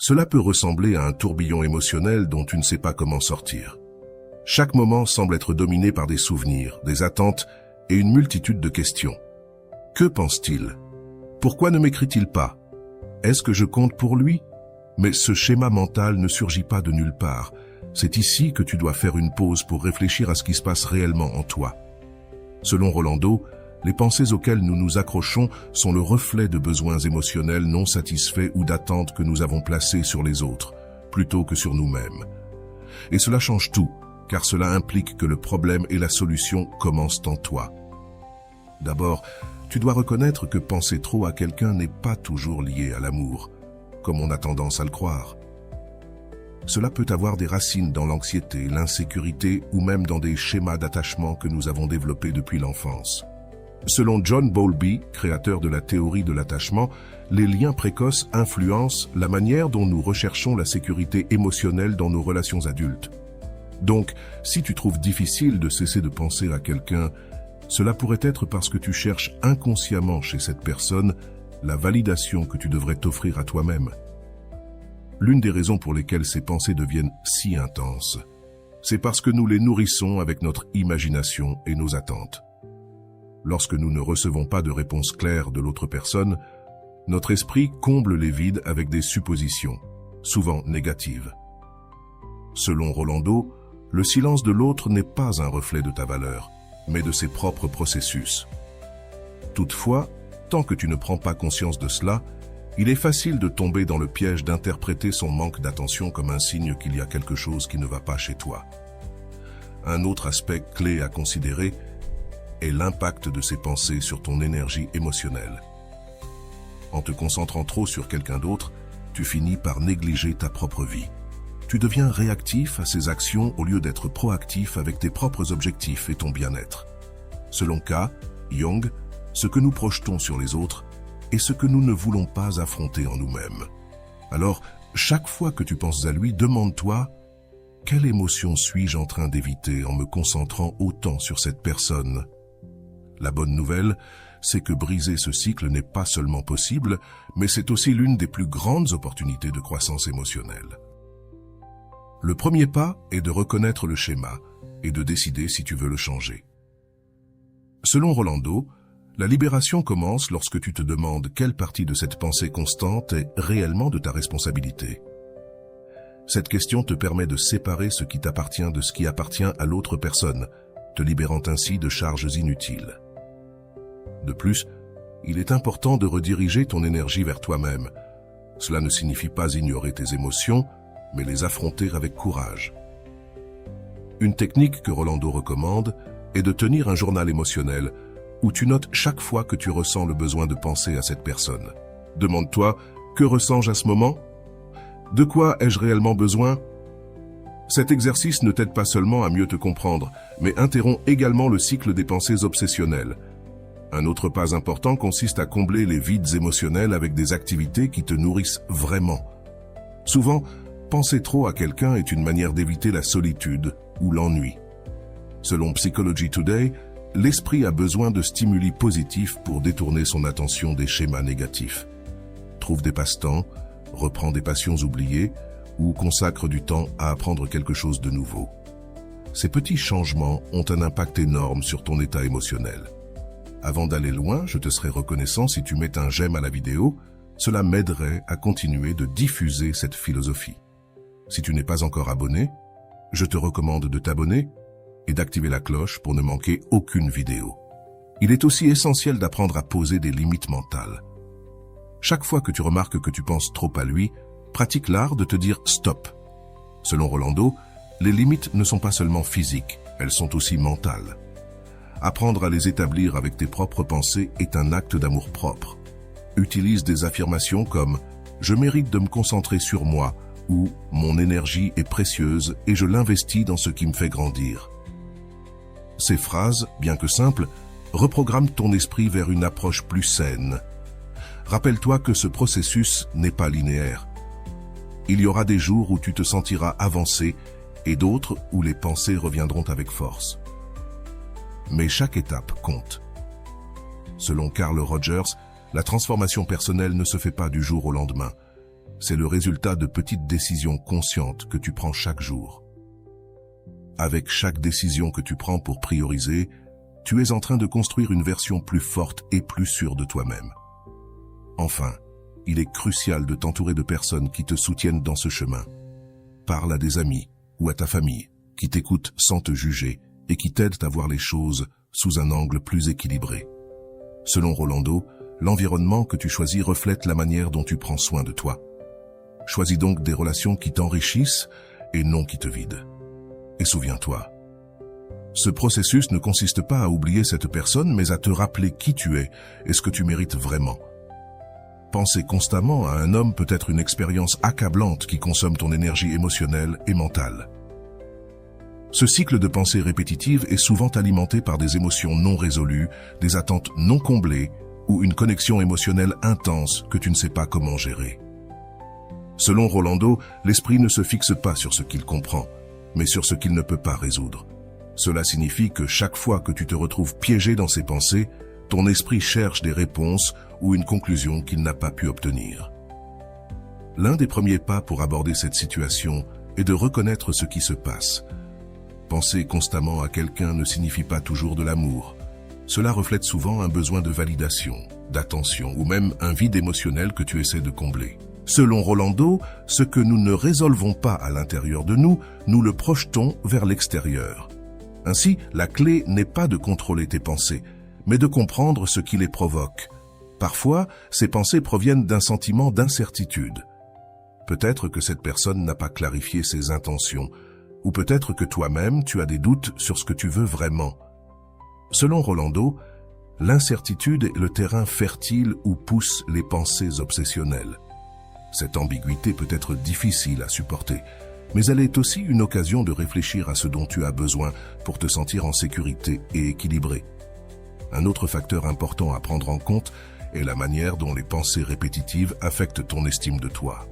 Cela peut ressembler à un tourbillon émotionnel dont tu ne sais pas comment sortir. Chaque moment semble être dominé par des souvenirs, des attentes et une multitude de questions. Que pense-t-il? Pourquoi ne m'écrit-il pas? Est-ce que je compte pour lui? Mais ce schéma mental ne surgit pas de nulle part. C'est ici que tu dois faire une pause pour réfléchir à ce qui se passe réellement en toi. Selon Rolando, les pensées auxquelles nous nous accrochons sont le reflet de besoins émotionnels non satisfaits ou d'attentes que nous avons placés sur les autres, plutôt que sur nous-mêmes. Et cela change tout, car cela implique que le problème et la solution commencent en toi. D'abord, tu dois reconnaître que penser trop à quelqu'un n'est pas toujours lié à l'amour, comme on a tendance à le croire. Cela peut avoir des racines dans l'anxiété, l'insécurité ou même dans des schémas d'attachement que nous avons développés depuis l'enfance. Selon John Bowlby, créateur de la théorie de l'attachement, les liens précoces influencent la manière dont nous recherchons la sécurité émotionnelle dans nos relations adultes. Donc, si tu trouves difficile de cesser de penser à quelqu'un, cela pourrait être parce que tu cherches inconsciemment chez cette personne la validation que tu devrais t'offrir à toi-même. L'une des raisons pour lesquelles ces pensées deviennent si intenses, c'est parce que nous les nourrissons avec notre imagination et nos attentes. Lorsque nous ne recevons pas de réponse claire de l'autre personne, notre esprit comble les vides avec des suppositions, souvent négatives. Selon Rolando, le silence de l'autre n'est pas un reflet de ta valeur, mais de ses propres processus. Toutefois, tant que tu ne prends pas conscience de cela, il est facile de tomber dans le piège d'interpréter son manque d'attention comme un signe qu'il y a quelque chose qui ne va pas chez toi. Un autre aspect clé à considérer est l'impact de ces pensées sur ton énergie émotionnelle. En te concentrant trop sur quelqu'un d'autre, tu finis par négliger ta propre vie. Tu deviens réactif à ses actions au lieu d'être proactif avec tes propres objectifs et ton bien-être. Selon Carl Jung, ce que nous projetons sur les autres est ce que nous ne voulons pas affronter en nous-mêmes. Alors, chaque fois que tu penses à lui, demande-toi « Quelle émotion suis-je en train d'éviter en me concentrant autant sur cette personne ?» La bonne nouvelle, c'est que briser ce cycle n'est pas seulement possible, mais c'est aussi l'une des plus grandes opportunités de croissance émotionnelle. Le premier pas est de reconnaître le schéma et de décider si tu veux le changer. Selon Rolando, la libération commence lorsque tu te demandes quelle partie de cette pensée constante est réellement de ta responsabilité. Cette question te permet de séparer ce qui t'appartient de ce qui appartient à l'autre personne, te libérant ainsi de charges inutiles. De plus, il est important de rediriger ton énergie vers toi-même. Cela ne signifie pas ignorer tes émotions, mais les affronter avec courage. Une technique que Rolando recommande est de tenir un journal émotionnel où tu notes chaque fois que tu ressens le besoin de penser à cette personne. Demande-toi, que ressens-je à ce moment? De quoi ai-je réellement besoin? Cet exercice ne t'aide pas seulement à mieux te comprendre, mais interrompt également le cycle des pensées obsessionnelles. Un autre pas important consiste à combler les vides émotionnels avec des activités qui te nourrissent vraiment. Souvent, penser trop à quelqu'un est une manière d'éviter la solitude ou l'ennui. Selon Psychology Today, l'esprit a besoin de stimuli positifs pour détourner son attention des schémas négatifs. Trouve des passe-temps, reprends des passions oubliées ou consacre du temps à apprendre quelque chose de nouveau. Ces petits changements ont un impact énorme sur ton état émotionnel. Avant d'aller loin, je te serais reconnaissant si tu mets un j'aime à la vidéo, cela m'aiderait à continuer de diffuser cette philosophie. Si tu n'es pas encore abonné, je te recommande de t'abonner et d'activer la cloche pour ne manquer aucune vidéo. Il est aussi essentiel d'apprendre à poser des limites mentales. Chaque fois que tu remarques que tu penses trop à lui, pratique l'art de te dire « stop ». Selon Rolando, les limites ne sont pas seulement physiques, elles sont aussi mentales. Apprendre à les établir avec tes propres pensées est un acte d'amour-propre. Utilise des affirmations comme « je mérite de me concentrer sur moi » ou « mon énergie est précieuse et je l'investis dans ce qui me fait grandir ». Ces phrases, bien que simples, reprogramment ton esprit vers une approche plus saine. Rappelle-toi que ce processus n'est pas linéaire. Il y aura des jours où tu te sentiras avancé et d'autres où les pensées reviendront avec force. Mais chaque étape compte. Selon Carl Rogers, la transformation personnelle ne se fait pas du jour au lendemain. c'est le résultat de petites décisions conscientes que tu prends chaque jour. Avec chaque décision que tu prends pour prioriser, tu es en train de construire une version plus forte et plus sûre de toi-même. Enfin, il est crucial de t'entourer de personnes qui te soutiennent dans ce chemin. Parle à des amis ou à ta famille qui t'écoutent sans te juger et qui t'aident à voir les choses sous un angle plus équilibré. Selon Rolando, l'environnement que tu choisis reflète la manière dont tu prends soin de toi. Choisis donc des relations qui t'enrichissent et non qui te vident. Et souviens-toi, ce processus ne consiste pas à oublier cette personne, mais à te rappeler qui tu es et ce que tu mérites vraiment. Penser constamment à un homme peut être une expérience accablante qui consomme ton énergie émotionnelle et mentale. Ce cycle de pensée répétitive est souvent alimenté par des émotions non résolues, des attentes non comblées ou une connexion émotionnelle intense que tu ne sais pas comment gérer. Selon Rolando, l'esprit ne se fixe pas sur ce qu'il comprend, mais sur ce qu'il ne peut pas résoudre. Cela signifie que chaque fois que tu te retrouves piégé dans ses pensées, ton esprit cherche des réponses ou une conclusion qu'il n'a pas pu obtenir. L'un des premiers pas pour aborder cette situation est de reconnaître ce qui se passe. Penser constamment à quelqu'un ne signifie pas toujours de l'amour. Cela reflète souvent un besoin de validation, d'attention ou même un vide émotionnel que tu essaies de combler. Selon Rolando, ce que nous ne résolvons pas à l'intérieur de nous, nous le projetons vers l'extérieur. Ainsi, la clé n'est pas de contrôler tes pensées, mais de comprendre ce qui les provoque. Parfois, ces pensées proviennent d'un sentiment d'incertitude. Peut-être que cette personne n'a pas clarifié ses intentions, ou peut-être que toi-même tu as des doutes sur ce que tu veux vraiment. Selon Rolando, l'incertitude est le terrain fertile où poussent les pensées obsessionnelles. Cette ambiguïté peut être difficile à supporter, mais elle est aussi une occasion de réfléchir à ce dont tu as besoin pour te sentir en sécurité et équilibré. Un autre facteur important à prendre en compte est la manière dont les pensées répétitives affectent ton estime de toi.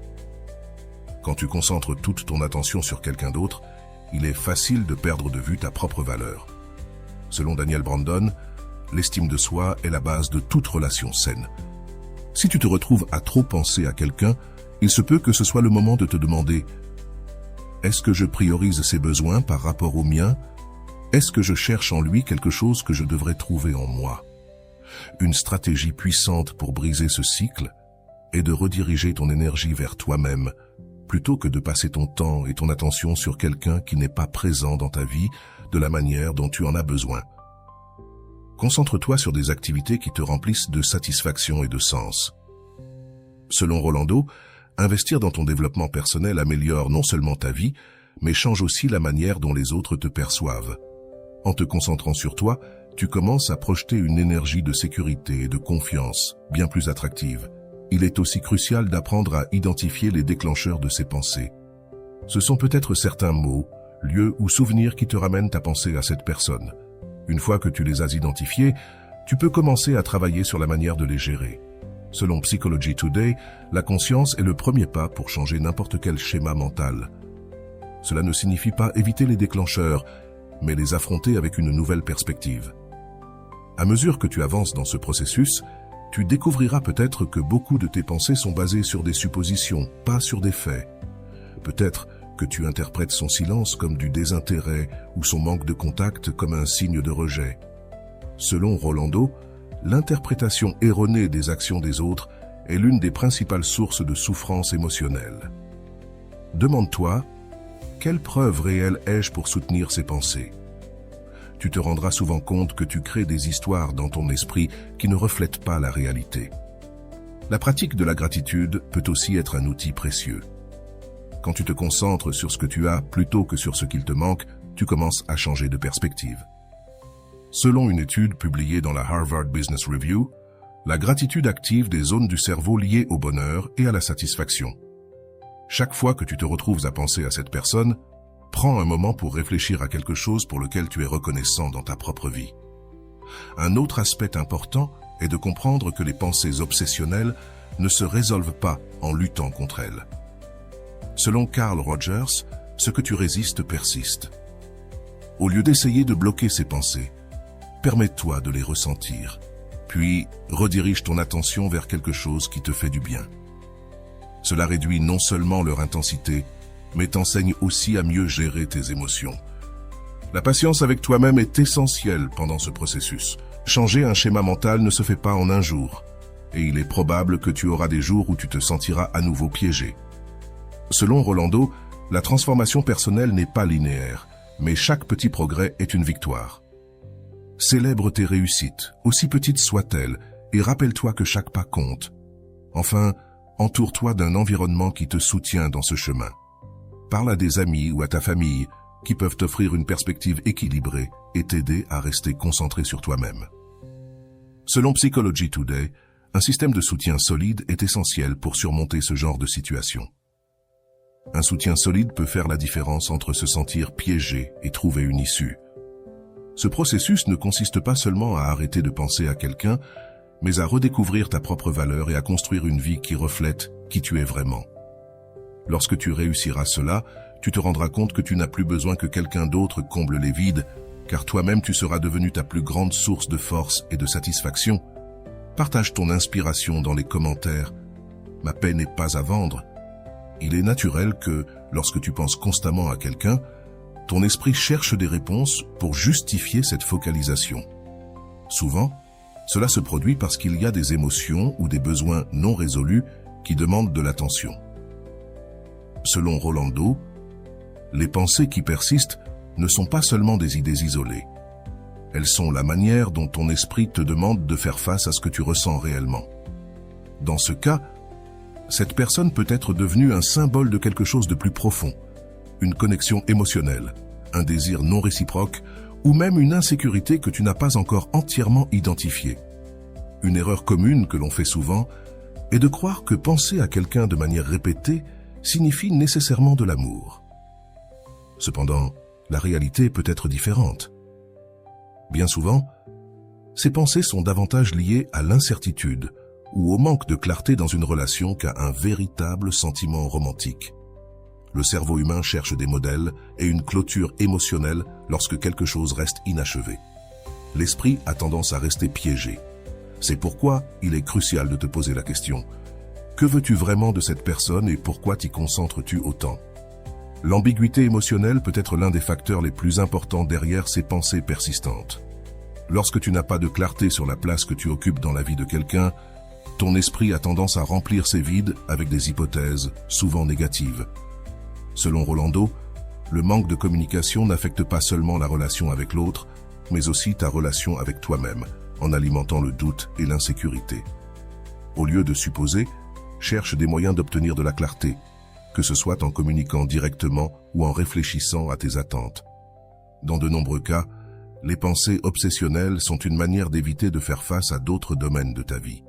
Quand tu concentres toute ton attention sur quelqu'un d'autre, il est facile de perdre de vue ta propre valeur. Selon Daniel Brandon, l'estime de soi est la base de toute relation saine. Si tu te retrouves à trop penser à quelqu'un, il se peut que ce soit le moment de te demander « Est-ce que je priorise ses besoins par rapport aux miens ? Est-ce que je cherche en lui quelque chose que je devrais trouver en moi ?» Une stratégie puissante pour briser ce cycle est de rediriger ton énergie vers toi-même, plutôt que de passer ton temps et ton attention sur quelqu'un qui n'est pas présent dans ta vie de la manière dont tu en as besoin. Concentre-toi sur des activités qui te remplissent de satisfaction et de sens. Selon Rolando, investir dans ton développement personnel améliore non seulement ta vie, mais change aussi la manière dont les autres te perçoivent. En te concentrant sur toi, tu commences à projeter une énergie de sécurité et de confiance bien plus attractive. Il est aussi crucial d'apprendre à identifier les déclencheurs de ces pensées. Ce sont peut-être certains mots, lieux ou souvenirs qui te ramènent à penser à cette personne. Une fois que tu les as identifiés, tu peux commencer à travailler sur la manière de les gérer. Selon Psychology Today, la conscience est le premier pas pour changer n'importe quel schéma mental. Cela ne signifie pas éviter les déclencheurs, mais les affronter avec une nouvelle perspective. À mesure que tu avances dans ce processus, tu découvriras peut-être que beaucoup de tes pensées sont basées sur des suppositions, pas sur des faits. Peut-être que tu interprètes son silence comme du désintérêt ou son manque de contact comme un signe de rejet. Selon Rolando, l'interprétation erronée des actions des autres est l'une des principales sources de souffrance émotionnelle. Demande-toi, quelle preuve réelle ai-je pour soutenir ces pensées ? Tu te rendras souvent compte que tu crées des histoires dans ton esprit qui ne reflètent pas la réalité. La pratique de la gratitude peut aussi être un outil précieux. Quand tu te concentres sur ce que tu as plutôt que sur ce qu'il te manque, tu commences à changer de perspective. Selon une étude publiée dans la Harvard Business Review, la gratitude active des zones du cerveau liées au bonheur et à la satisfaction. Chaque fois que tu te retrouves à penser à cette personne, prends un moment pour réfléchir à quelque chose pour lequel tu es reconnaissant dans ta propre vie. Un autre aspect important est de comprendre que les pensées obsessionnelles ne se résolvent pas en luttant contre elles. Selon Carl Rogers, ce que tu résistes persiste. Au lieu d'essayer de bloquer ces pensées, permets-toi de les ressentir, puis redirige ton attention vers quelque chose qui te fait du bien. Cela réduit non seulement leur intensité, mais t'enseigne aussi à mieux gérer tes émotions. La patience avec toi-même est essentielle pendant ce processus. Changer un schéma mental ne se fait pas en un jour, et il est probable que tu auras des jours où tu te sentiras à nouveau piégé. Selon Rolando, la transformation personnelle n'est pas linéaire, mais chaque petit progrès est une victoire. Célèbre tes réussites, aussi petites soient-elles, et rappelle-toi que chaque pas compte. Enfin, entoure-toi d'un environnement qui te soutient dans ce chemin. Parle à des amis ou à ta famille qui peuvent t'offrir une perspective équilibrée et t'aider à rester concentré sur toi-même. Selon Psychology Today, un système de soutien solide est essentiel pour surmonter ce genre de situation. Un soutien solide peut faire la différence entre se sentir piégé et trouver une issue. Ce processus ne consiste pas seulement à arrêter de penser à quelqu'un, mais à redécouvrir ta propre valeur et à construire une vie qui reflète qui tu es vraiment. Lorsque tu réussiras cela, tu te rendras compte que tu n'as plus besoin que quelqu'un d'autre comble les vides, car toi-même tu seras devenu ta plus grande source de force et de satisfaction. Partage ton inspiration dans les commentaires. Ma paix n'est pas à vendre. Il est naturel que, lorsque tu penses constamment à quelqu'un, ton esprit cherche des réponses pour justifier cette focalisation. Souvent, cela se produit parce qu'il y a des émotions ou des besoins non résolus qui demandent de l'attention. Selon Rolando, les pensées qui persistent ne sont pas seulement des idées isolées. Elles sont la manière dont ton esprit te demande de faire face à ce que tu ressens réellement. Dans ce cas, cette personne peut être devenue un symbole de quelque chose de plus profond, une connexion émotionnelle, un désir non réciproque ou même une insécurité que tu n'as pas encore entièrement identifiée. Une erreur commune que l'on fait souvent est de croire que penser à quelqu'un de manière répétée signifie nécessairement de l'amour. Cependant, la réalité peut être différente. Bien souvent, ces pensées sont davantage liées à l'incertitude ou au manque de clarté dans une relation qu'à un véritable sentiment romantique. Le cerveau humain cherche des modèles et une clôture émotionnelle lorsque quelque chose reste inachevé. L'esprit a tendance à rester piégé. C'est pourquoi il est crucial de te poser la question: que veux-tu vraiment de cette personne et pourquoi t'y concentres-tu autant? L'ambiguïté émotionnelle peut être l'un des facteurs les plus importants derrière ces pensées persistantes. Lorsque tu n'as pas de clarté sur la place que tu occupes dans la vie de quelqu'un, ton esprit a tendance à remplir ces vides avec des hypothèses, souvent négatives. Selon Rolando, le manque de communication n'affecte pas seulement la relation avec l'autre, mais aussi ta relation avec toi-même, en alimentant le doute et l'insécurité. Au lieu de supposer, cherche des moyens d'obtenir de la clarté, que ce soit en communiquant directement ou en réfléchissant à tes attentes. Dans de nombreux cas, les pensées obsessionnelles sont une manière d'éviter de faire face à d'autres domaines de ta vie.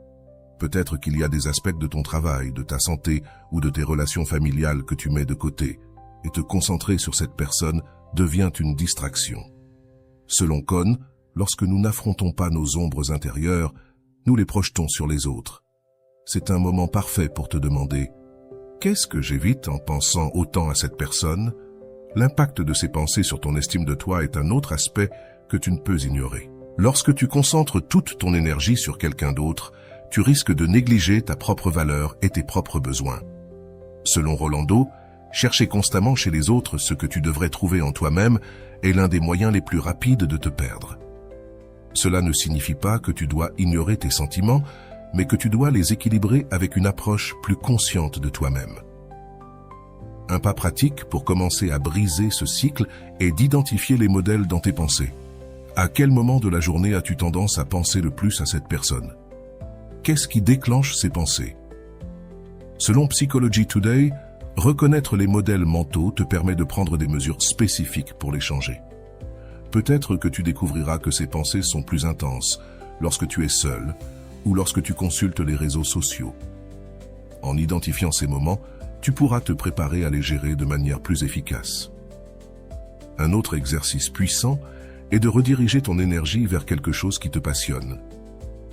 Peut-être qu'il y a des aspects de ton travail, de ta santé ou de tes relations familiales que tu mets de côté, et te concentrer sur cette personne devient une distraction. Selon Kohn, lorsque nous n'affrontons pas nos ombres intérieures, nous les projetons sur les autres. C'est un moment parfait pour te demander: qu'est-ce que j'évite en pensant autant à cette personne? L'impact de ces pensées sur ton estime de toi est un autre aspect que tu ne peux ignorer. Lorsque tu concentres toute ton énergie sur quelqu'un d'autre, tu risques de négliger ta propre valeur et tes propres besoins. Selon Rolando, chercher constamment chez les autres ce que tu devrais trouver en toi-même est l'un des moyens les plus rapides de te perdre. Cela ne signifie pas que tu dois ignorer tes sentiments, mais que tu dois les équilibrer avec une approche plus consciente de toi-même. Un pas pratique pour commencer à briser ce cycle est d'identifier les modèles dans tes pensées. À quel moment de la journée as-tu tendance à penser le plus à cette personne? Qu'est-ce qui déclenche ces pensées? Selon Psychology Today, reconnaître les modèles mentaux te permet de prendre des mesures spécifiques pour les changer. Peut-être que tu découvriras que ces pensées sont plus intenses lorsque tu es seul ou lorsque tu consultes les réseaux sociaux. En identifiant ces moments, tu pourras te préparer à les gérer de manière plus efficace. Un autre exercice puissant est de rediriger ton énergie vers quelque chose qui te passionne.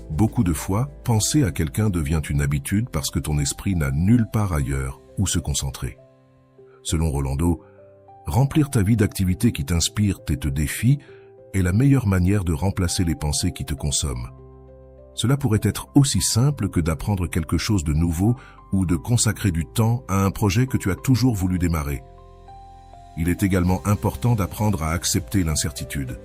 Beaucoup de fois, penser à quelqu'un devient une habitude parce que ton esprit n'a nulle part ailleurs où se concentrer. Selon Rolando, remplir ta vie d'activités qui t'inspirent et te défient est la meilleure manière de remplacer les pensées qui te consomment. Cela pourrait être aussi simple que d'apprendre quelque chose de nouveau ou de consacrer du temps à un projet que tu as toujours voulu démarrer. Il est également important d'apprendre à accepter l'incertitude.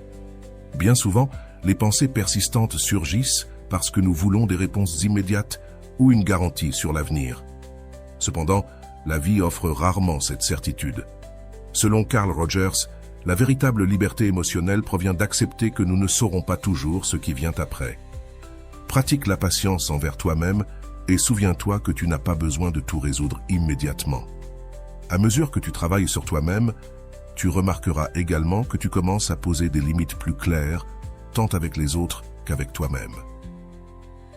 Bien souvent, les pensées persistantes surgissent parce que nous voulons des réponses immédiates ou une garantie sur l'avenir. Cependant, la vie offre rarement cette certitude. Selon Carl Rogers, la véritable liberté émotionnelle provient d'accepter que nous ne saurons pas toujours ce qui vient après. Pratique la patience envers toi-même et souviens-toi que tu n'as pas besoin de tout résoudre immédiatement. À mesure que tu travailles sur toi-même, tu remarqueras également que tu commences à poser des limites plus claires, tant avec les autres qu'avec toi-même.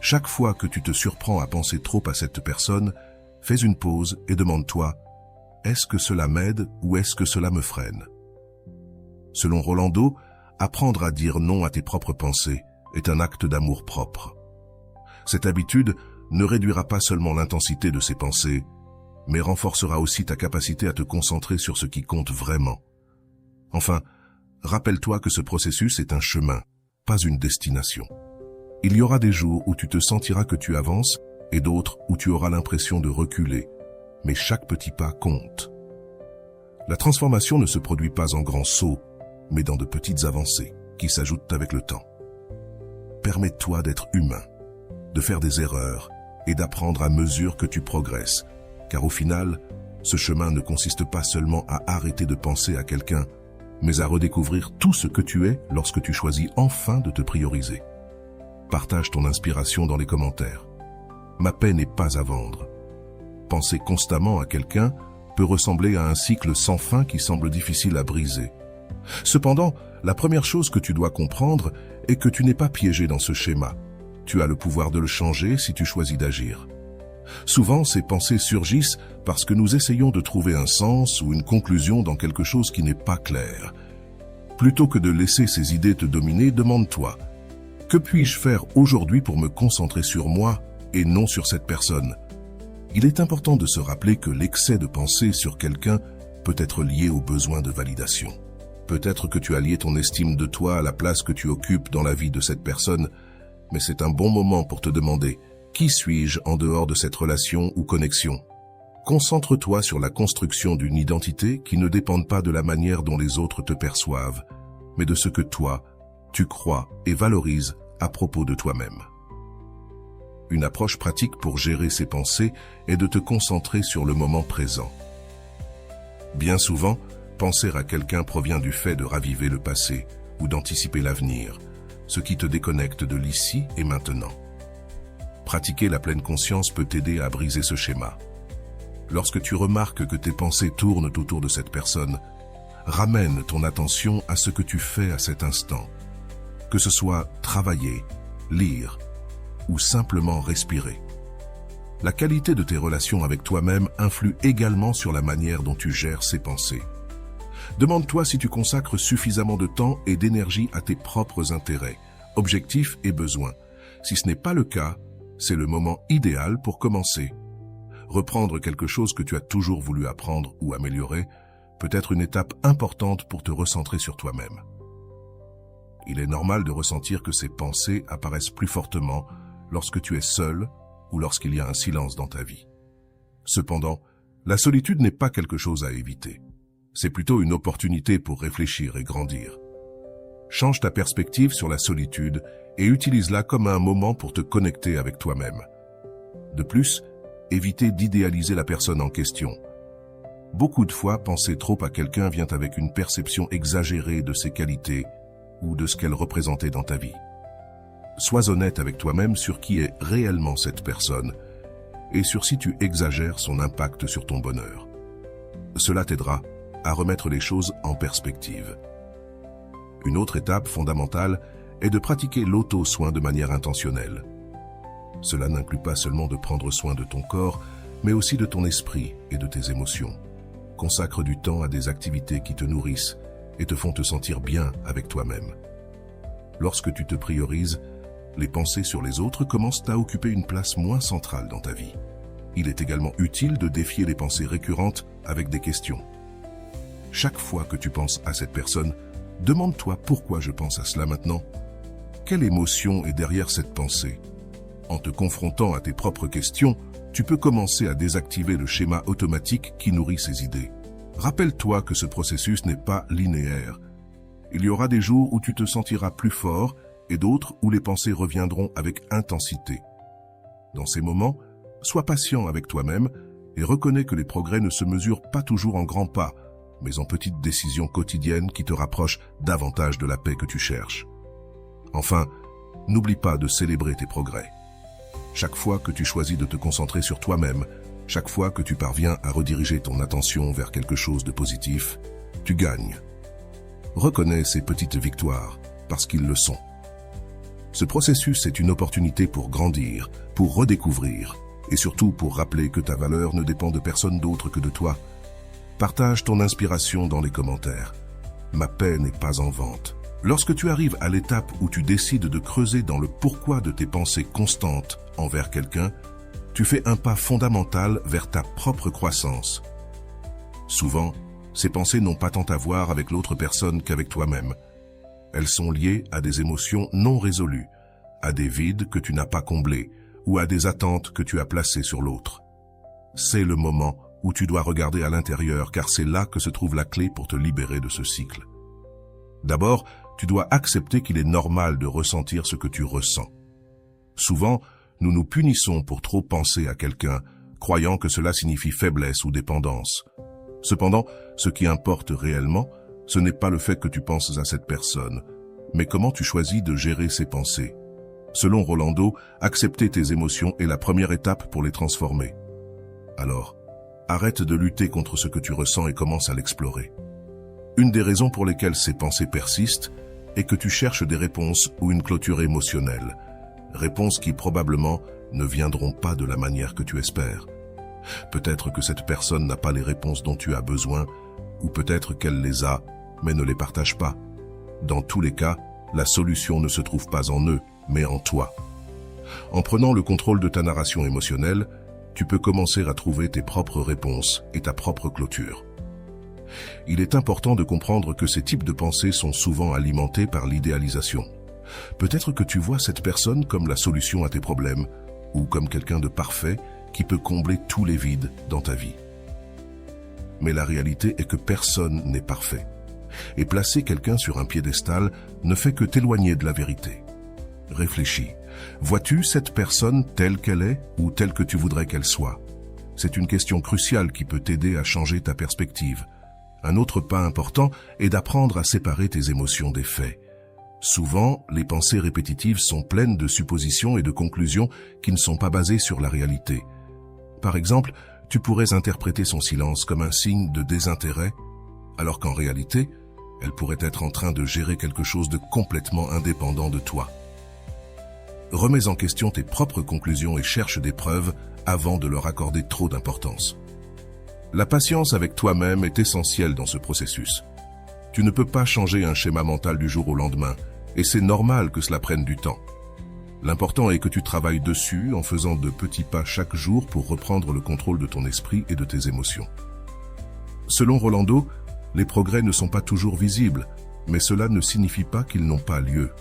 Chaque fois que tu te surprends à penser trop à cette personne, fais une pause et demande-toi « Est-ce que cela m'aide ou est-ce que cela me freine ?» Selon Rolando, apprendre à dire non à tes propres pensées est un acte d'amour propre. Cette habitude ne réduira pas seulement l'intensité de ces pensées, mais renforcera aussi ta capacité à te concentrer sur ce qui compte vraiment. Enfin, rappelle-toi que ce processus est un chemin, pas une destination. Il y aura des jours où tu te sentiras que tu avances et d'autres où tu auras l'impression de reculer, mais chaque petit pas compte. La transformation ne se produit pas en grands sauts, mais dans de petites avancées qui s'ajoutent avec le temps. Permets-toi d'être humain, de faire des erreurs et d'apprendre à mesure que tu progresses, car au final, ce chemin ne consiste pas seulement à arrêter de penser à quelqu'un, mais à redécouvrir tout ce que tu es lorsque tu choisis enfin de te prioriser. Partage ton inspiration dans les commentaires. Ma paix n'est pas à vendre. Penser constamment à quelqu'un peut ressembler à un cycle sans fin qui semble difficile à briser. Cependant, la première chose que tu dois comprendre est que tu n'es pas piégé dans ce schéma. Tu as le pouvoir de le changer si tu choisis d'agir. Souvent, ces pensées surgissent parce que nous essayons de trouver un sens ou une conclusion dans quelque chose qui n'est pas clair. Plutôt que de laisser ces idées te dominer, demande-toi « Que puis-je faire aujourd'hui pour me concentrer sur moi et non sur cette personne ?» Il est important de se rappeler que l'excès de pensée sur quelqu'un peut être lié au besoin de validation. Peut-être que tu as lié ton estime de toi à la place que tu occupes dans la vie de cette personne, mais c'est un bon moment pour te demander « Qui suis-je en dehors de cette relation ou connexion ?» Concentre-toi sur la construction d'une identité qui ne dépende pas de la manière dont les autres te perçoivent, mais de ce que toi, tu crois et valorises à propos de toi-même. Une approche pratique pour gérer ces pensées est de te concentrer sur le moment présent. Bien souvent, penser à quelqu'un provient du fait de raviver le passé ou d'anticiper l'avenir, ce qui te déconnecte de l'ici et maintenant. Pratiquer la pleine conscience peut t'aider à briser ce schéma. Lorsque tu remarques que tes pensées tournent autour de cette personne, ramène ton attention à ce que tu fais à cet instant. Que ce soit travailler, lire ou simplement respirer. La qualité de tes relations avec toi-même influe également sur la manière dont tu gères ces pensées. Demande-toi si tu consacres suffisamment de temps et d'énergie à tes propres intérêts, objectifs et besoins. Si ce n'est pas le cas, c'est le moment idéal pour commencer. Reprendre quelque chose que tu as toujours voulu apprendre ou améliorer peut être une étape importante pour te recentrer sur toi-même. Il est normal de ressentir que ces pensées apparaissent plus fortement lorsque tu es seul ou lorsqu'il y a un silence dans ta vie. Cependant, la solitude n'est pas quelque chose à éviter. C'est plutôt une opportunité pour réfléchir et grandir. Change ta perspective sur la solitude et utilise-la comme un moment pour te connecter avec toi-même. De plus, évitez d'idéaliser la personne en question. Beaucoup de fois, penser trop à quelqu'un vient avec une perception exagérée de ses qualités ou de ce qu'elle représentait dans ta vie. Sois honnête avec toi-même sur qui est réellement cette personne et sur si tu exagères son impact sur ton bonheur. Cela t'aidera à remettre les choses en perspective. Une autre étape fondamentale est de pratiquer l'auto-soin de manière intentionnelle. Cela n'inclut pas seulement de prendre soin de ton corps, mais aussi de ton esprit et de tes émotions. Consacre du temps à des activités qui te nourrissent et te font te sentir bien avec toi-même. Lorsque tu te priorises, les pensées sur les autres commencent à occuper une place moins centrale dans ta vie. Il est également utile de défier les pensées récurrentes avec des questions. Chaque fois que tu penses à cette personne, demande-toi pourquoi je pense à cela maintenant. Quelle émotion est derrière cette pensée? En te confrontant à tes propres questions, tu peux commencer à désactiver le schéma automatique qui nourrit ces idées. Rappelle-toi que ce processus n'est pas linéaire. Il y aura des jours où tu te sentiras plus fort et d'autres où les pensées reviendront avec intensité. Dans ces moments, sois patient avec toi-même et reconnais que les progrès ne se mesurent pas toujours en grands pas, mais en petites décisions quotidiennes qui te rapprochent davantage de la paix que tu cherches. Enfin, n'oublie pas de célébrer tes progrès. Chaque fois que tu choisis de te concentrer sur toi-même, chaque fois que tu parviens à rediriger ton attention vers quelque chose de positif, tu gagnes. Reconnais ces petites victoires, parce qu'ils le sont. Ce processus est une opportunité pour grandir, pour redécouvrir, et surtout pour rappeler que ta valeur ne dépend de personne d'autre que de toi. Partage ton inspiration dans les commentaires. Ma paix n'est pas en vente. Lorsque tu arrives à l'étape où tu décides de creuser dans le pourquoi de tes pensées constantes envers quelqu'un, tu fais un pas fondamental vers ta propre croissance. Souvent, ces pensées n'ont pas tant à voir avec l'autre personne qu'avec toi-même. Elles sont liées à des émotions non résolues, à des vides que tu n'as pas comblés ou à des attentes que tu as placées sur l'autre. C'est le moment où tu dois regarder à l'intérieur car c'est là que se trouve la clé pour te libérer de ce cycle. D'abord, tu dois accepter qu'il est normal de ressentir ce que tu ressens. Souvent, nous nous punissons pour trop penser à quelqu'un, croyant que cela signifie faiblesse ou dépendance. Cependant, ce qui importe réellement, ce n'est pas le fait que tu penses à cette personne, mais comment tu choisis de gérer ces pensées. Selon Rolando, accepter tes émotions est la première étape pour les transformer. Alors, arrête de lutter contre ce que tu ressens et commence à l'explorer. Une des raisons pour lesquelles ces pensées persistent est que tu cherches des réponses ou une clôture émotionnelle. Réponses qui probablement ne viendront pas de la manière que tu espères. Peut-être que cette personne n'a pas les réponses dont tu as besoin, ou peut-être qu'elle les a, mais ne les partage pas. Dans tous les cas, la solution ne se trouve pas en eux, mais en toi. En prenant le contrôle de ta narration émotionnelle, tu peux commencer à trouver tes propres réponses et ta propre clôture. Il est important de comprendre que ces types de pensées sont souvent alimentés par l'idéalisation. Peut-être que tu vois cette personne comme la solution à tes problèmes, ou comme quelqu'un de parfait qui peut combler tous les vides dans ta vie. Mais la réalité est que personne n'est parfait. Et placer quelqu'un sur un piédestal ne fait que t'éloigner de la vérité. Réfléchis. Vois-tu cette personne telle qu'elle est ou telle que tu voudrais qu'elle soit? C'est une question cruciale qui peut t'aider à changer ta perspective. Un autre pas important est d'apprendre à séparer tes émotions des faits. Souvent, les pensées répétitives sont pleines de suppositions et de conclusions qui ne sont pas basées sur la réalité. Par exemple, tu pourrais interpréter son silence comme un signe de désintérêt, alors qu'en réalité, elle pourrait être en train de gérer quelque chose de complètement indépendant de toi. Remets en question tes propres conclusions et cherche des preuves avant de leur accorder trop d'importance. La patience avec toi-même est essentielle dans ce processus. Tu ne peux pas changer un schéma mental du jour au lendemain, et c'est normal que cela prenne du temps. L'important est que tu travailles dessus en faisant de petits pas chaque jour pour reprendre le contrôle de ton esprit et de tes émotions. Selon Rolando, les progrès ne sont pas toujours visibles, mais cela ne signifie pas qu'ils n'ont pas lieu.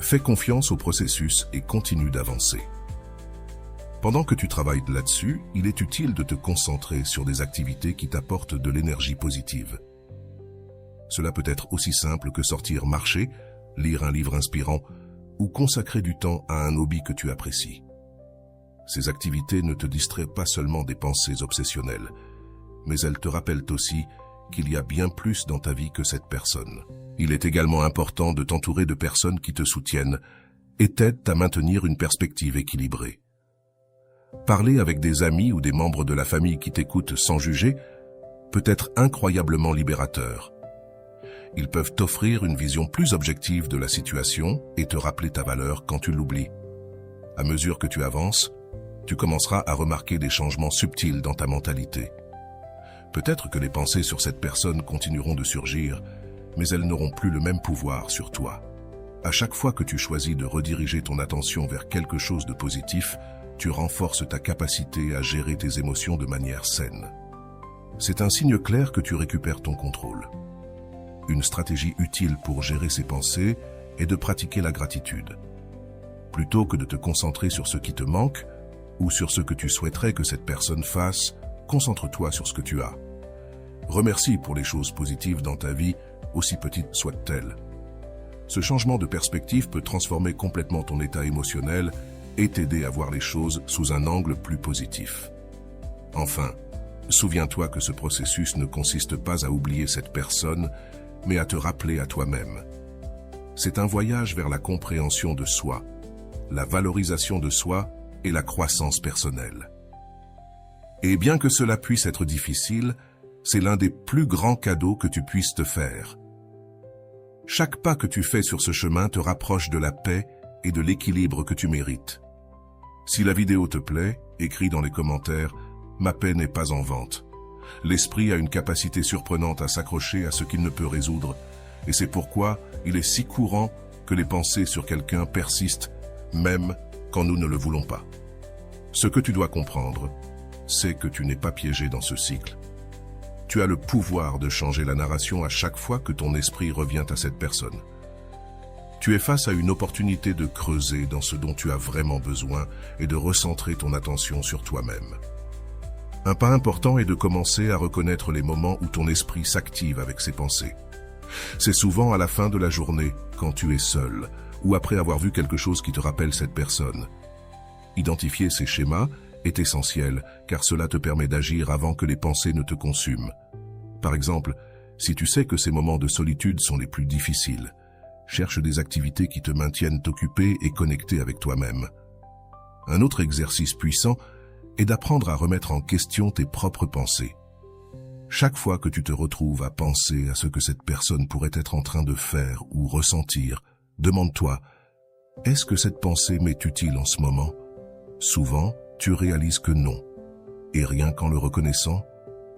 Fais confiance au processus et continue d'avancer. Pendant que tu travailles là-dessus, il est utile de te concentrer sur des activités qui t'apportent de l'énergie positive. Cela peut être aussi simple que sortir marcher, lire un livre inspirant ou consacrer du temps à un hobby que tu apprécies. Ces activités ne te distraient pas seulement des pensées obsessionnelles, mais elles te rappellent aussi qu'il y a bien plus dans ta vie que cette personne. Il est également important de t'entourer de personnes qui te soutiennent et t'aident à maintenir une perspective équilibrée. Parler avec des amis ou des membres de la famille qui t'écoutent sans juger peut être incroyablement libérateur. Ils peuvent t'offrir une vision plus objective de la situation et te rappeler ta valeur quand tu l'oublies. À mesure que tu avances, tu commenceras à remarquer des changements subtils dans ta mentalité. Peut-être que les pensées sur cette personne continueront de surgir, mais elles n'auront plus le même pouvoir sur toi. À chaque fois que tu choisis de rediriger ton attention vers quelque chose de positif, tu renforces ta capacité à gérer tes émotions de manière saine. C'est un signe clair que tu récupères ton contrôle. Une stratégie utile pour gérer ses pensées est de pratiquer la gratitude. Plutôt que de te concentrer sur ce qui te manque ou sur ce que tu souhaiterais que cette personne fasse, concentre-toi sur ce que tu as. Remercie pour les choses positives dans ta vie, aussi petites soient-elles. Ce changement de perspective peut transformer complètement ton état émotionnel et t'aider à voir les choses sous un angle plus positif. Enfin, souviens-toi que ce processus ne consiste pas à oublier cette personne, mais à te rappeler à toi-même. C'est un voyage vers la compréhension de soi, la valorisation de soi et la croissance personnelle. Et bien que cela puisse être difficile, c'est l'un des plus grands cadeaux que tu puisses te faire. Chaque pas que tu fais sur ce chemin te rapproche de la paix et de l'équilibre que tu mérites. Si la vidéo te plaît, écris dans les commentaires « Ma paix n'est pas en vente ». L'esprit a une capacité surprenante à s'accrocher à ce qu'il ne peut résoudre, et c'est pourquoi il est si courant que les pensées sur quelqu'un persistent, même quand nous ne le voulons pas. Ce que tu dois comprendre, c'est que tu n'es pas piégé dans ce cycle. Tu as le pouvoir de changer la narration à chaque fois que ton esprit revient à cette personne. Tu es face à une opportunité de creuser dans ce dont tu as vraiment besoin et de recentrer ton attention sur toi-même. Un pas important est de commencer à reconnaître les moments où ton esprit s'active avec ses pensées. C'est souvent à la fin de la journée, quand tu es seul, ou après avoir vu quelque chose qui te rappelle cette personne. Identifier ces schémas est essentiel, car cela te permet d'agir avant que les pensées ne te consument. Par exemple, si tu sais que ces moments de solitude sont les plus difficiles, cherche des activités qui te maintiennent occupé et connecté avec toi-même. Un autre exercice puissant est d'apprendre à remettre en question tes propres pensées. Chaque fois que tu te retrouves à penser à ce que cette personne pourrait être en train de faire ou ressentir, demande-toi, est-ce que cette pensée m'est utile en ce moment? Souvent, tu réalises que non. Et rien qu'en le reconnaissant,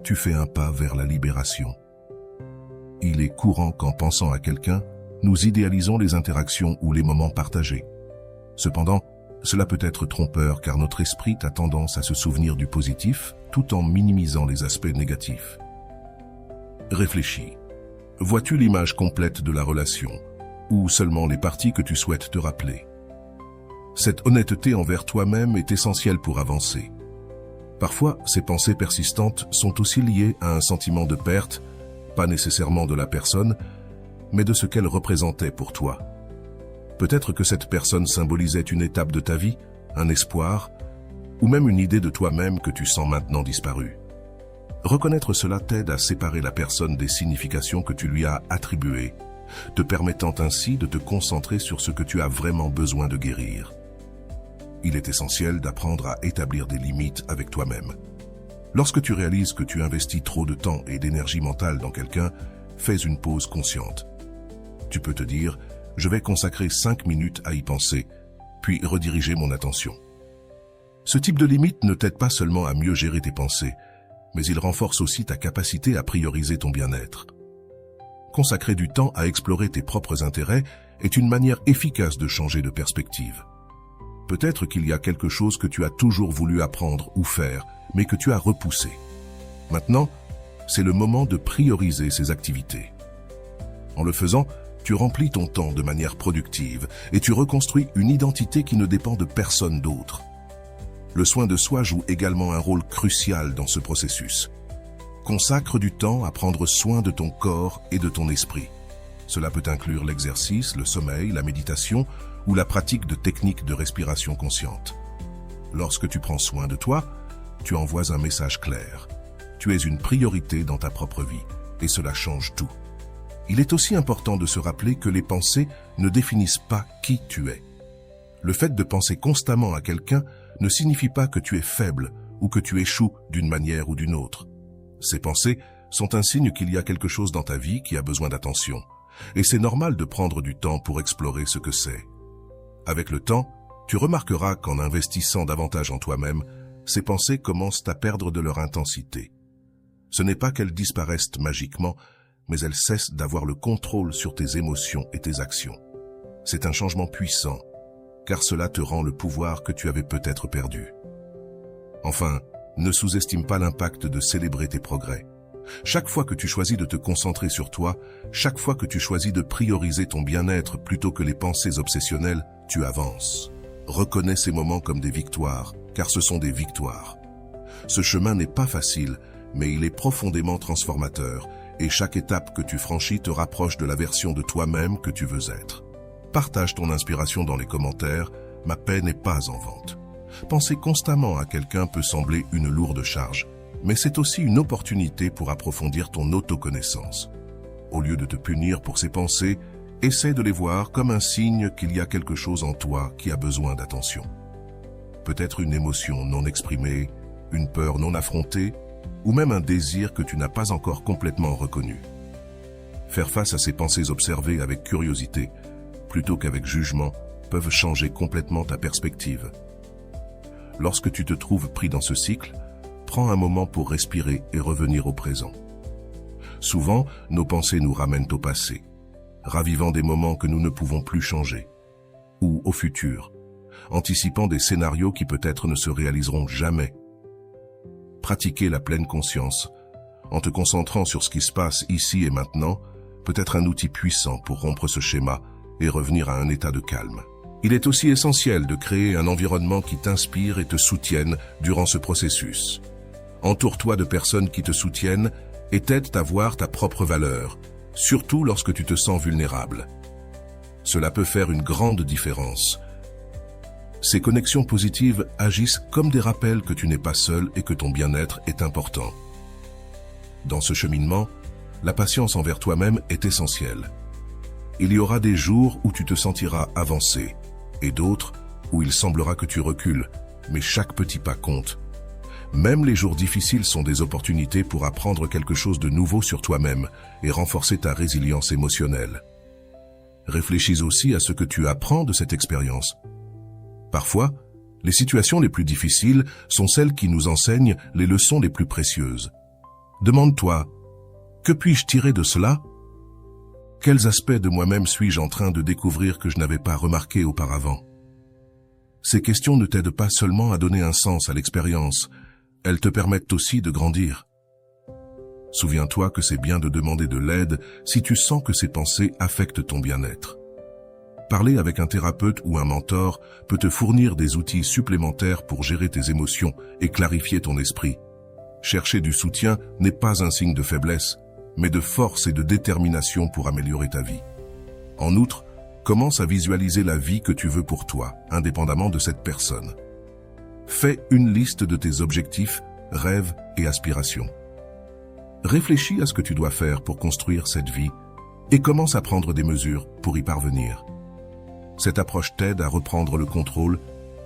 tu fais un pas vers la libération. Il est courant qu'en pensant à quelqu'un, nous idéalisons les interactions ou les moments partagés. Cependant, cela peut être trompeur car notre esprit a tendance à se souvenir du positif tout en minimisant les aspects négatifs. Réfléchis. Vois-tu l'image complète de la relation ou seulement les parties que tu souhaites te rappeler? Cette honnêteté envers toi-même est essentielle pour avancer. Parfois, ces pensées persistantes sont aussi liées à un sentiment de perte, pas nécessairement de la personne, mais de ce qu'elle représentait pour toi. Peut-être que cette personne symbolisait une étape de ta vie, un espoir, ou même une idée de toi-même que tu sens maintenant disparue. Reconnaître cela t'aide à séparer la personne des significations que tu lui as attribuées, te permettant ainsi de te concentrer sur ce que tu as vraiment besoin de guérir. Il est essentiel d'apprendre à établir des limites avec toi-même. Lorsque tu réalises que tu investis trop de temps et d'énergie mentale dans quelqu'un, fais une pause consciente. Tu peux te dire, je vais consacrer 5 minutes à y penser, puis rediriger mon attention. Ce type de limite ne t'aide pas seulement à mieux gérer tes pensées, mais il renforce aussi ta capacité à prioriser ton bien-être. Consacrer du temps à explorer tes propres intérêts est une manière efficace de changer de perspective. Peut-être qu'il y a quelque chose que tu as toujours voulu apprendre ou faire, mais que tu as repoussé. Maintenant, c'est le moment de prioriser ces activités. En le faisant, tu remplis ton temps de manière productive et tu reconstruis une identité qui ne dépend de personne d'autre. Le soin de soi joue également un rôle crucial dans ce processus. Consacre du temps à prendre soin de ton corps et de ton esprit. Cela peut inclure l'exercice, le sommeil, la méditation ou la pratique de techniques de respiration consciente. Lorsque tu prends soin de toi, tu envoies un message clair. Tu es une priorité dans ta propre vie et cela change tout. Il est aussi important de se rappeler que les pensées ne définissent pas qui tu es. Le fait de penser constamment à quelqu'un ne signifie pas que tu es faible ou que tu échoues d'une manière ou d'une autre. Ces pensées sont un signe qu'il y a quelque chose dans ta vie qui a besoin d'attention. Et c'est normal de prendre du temps pour explorer ce que c'est. Avec le temps, tu remarqueras qu'en investissant davantage en toi-même, ces pensées commencent à perdre de leur intensité. Ce n'est pas qu'elles disparaissent magiquement, mais elles cessent d'avoir le contrôle sur tes émotions et tes actions. C'est un changement puissant, car cela te rend le pouvoir que tu avais peut-être perdu. Enfin, ne sous-estime pas l'impact de célébrer tes progrès. Chaque fois que tu choisis de te concentrer sur toi, chaque fois que tu choisis de prioriser ton bien-être plutôt que les pensées obsessionnelles, tu avances. Reconnais ces moments comme des victoires, car ce sont des victoires. Ce chemin n'est pas facile, mais il est profondément transformateur, et chaque étape que tu franchis te rapproche de la version de toi-même que tu veux être. Partage ton inspiration dans les commentaires, ma paix n'est pas en vente. Penser constamment à quelqu'un peut sembler une lourde charge, mais c'est aussi une opportunité pour approfondir ton autoconnaissance. Au lieu de te punir pour ces pensées, essaie de les voir comme un signe qu'il y a quelque chose en toi qui a besoin d'attention. Peut-être une émotion non exprimée, une peur non affrontée, ou même un désir que tu n'as pas encore complètement reconnu. Faire face à ces pensées observées avec curiosité, plutôt qu'avec jugement, peuvent changer complètement ta perspective. Lorsque tu te trouves pris dans ce cycle, prends un moment pour respirer et revenir au présent. Souvent, nos pensées nous ramènent au passé, ravivant des moments que nous ne pouvons plus changer, ou au futur, anticipant des scénarios qui peut-être ne se réaliseront jamais. Pratiquer la pleine conscience, en te concentrant sur ce qui se passe ici et maintenant, peut être un outil puissant pour rompre ce schéma et revenir à un état de calme. Il est aussi essentiel de créer un environnement qui t'inspire et te soutienne durant ce processus. Entoure-toi de personnes qui te soutiennent et t'aident à voir ta propre valeur, surtout lorsque tu te sens vulnérable. Cela peut faire une grande différence. Ces connexions positives agissent comme des rappels que tu n'es pas seul et que ton bien-être est important. Dans ce cheminement, la patience envers toi-même est essentielle. Il y aura des jours où tu te sentiras avancer, et d'autres où il semblera que tu recules, mais chaque petit pas compte. Même les jours difficiles sont des opportunités pour apprendre quelque chose de nouveau sur toi-même et renforcer ta résilience émotionnelle. Réfléchis aussi à ce que tu apprends de cette expérience. Parfois, les situations les plus difficiles sont celles qui nous enseignent les leçons les plus précieuses. Demande-toi, que puis-je tirer de cela ? Quels aspects de moi-même suis-je en train de découvrir que je n'avais pas remarqué auparavant ? Ces questions ne t'aident pas seulement à donner un sens à l'expérience, elles te permettent aussi de grandir. Souviens-toi que c'est bien de demander de l'aide si tu sens que ces pensées affectent ton bien-être. Parler avec un thérapeute ou un mentor peut te fournir des outils supplémentaires pour gérer tes émotions et clarifier ton esprit. Chercher du soutien n'est pas un signe de faiblesse, mais de force et de détermination pour améliorer ta vie. En outre, commence à visualiser la vie que tu veux pour toi, indépendamment de cette personne. Fais une liste de tes objectifs, rêves et aspirations. Réfléchis à ce que tu dois faire pour construire cette vie et commence à prendre des mesures pour y parvenir. Cette approche t'aide à reprendre le contrôle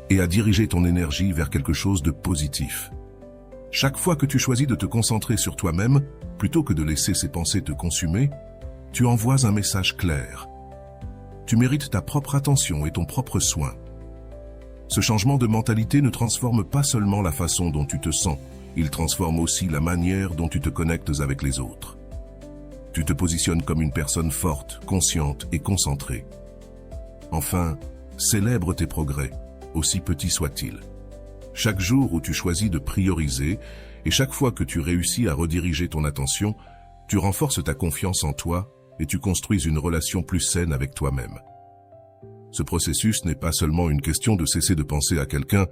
et à diriger ton énergie vers quelque chose de positif. Chaque fois que tu choisis de te concentrer sur toi-même, plutôt que de laisser ces pensées te consumer, tu envoies un message clair. Tu mérites ta propre attention et ton propre soin. Ce changement de mentalité ne transforme pas seulement la façon dont tu te sens, il transforme aussi la manière dont tu te connectes avec les autres. Tu te positionnes comme une personne forte, consciente et concentrée. Enfin, célèbre tes progrès, aussi petits soient-ils. Chaque jour où tu choisis de prioriser et chaque fois que tu réussis à rediriger ton attention, tu renforces ta confiance en toi et tu construis une relation plus saine avec toi-même. Ce processus n'est pas seulement une question de cesser de penser à quelqu'un,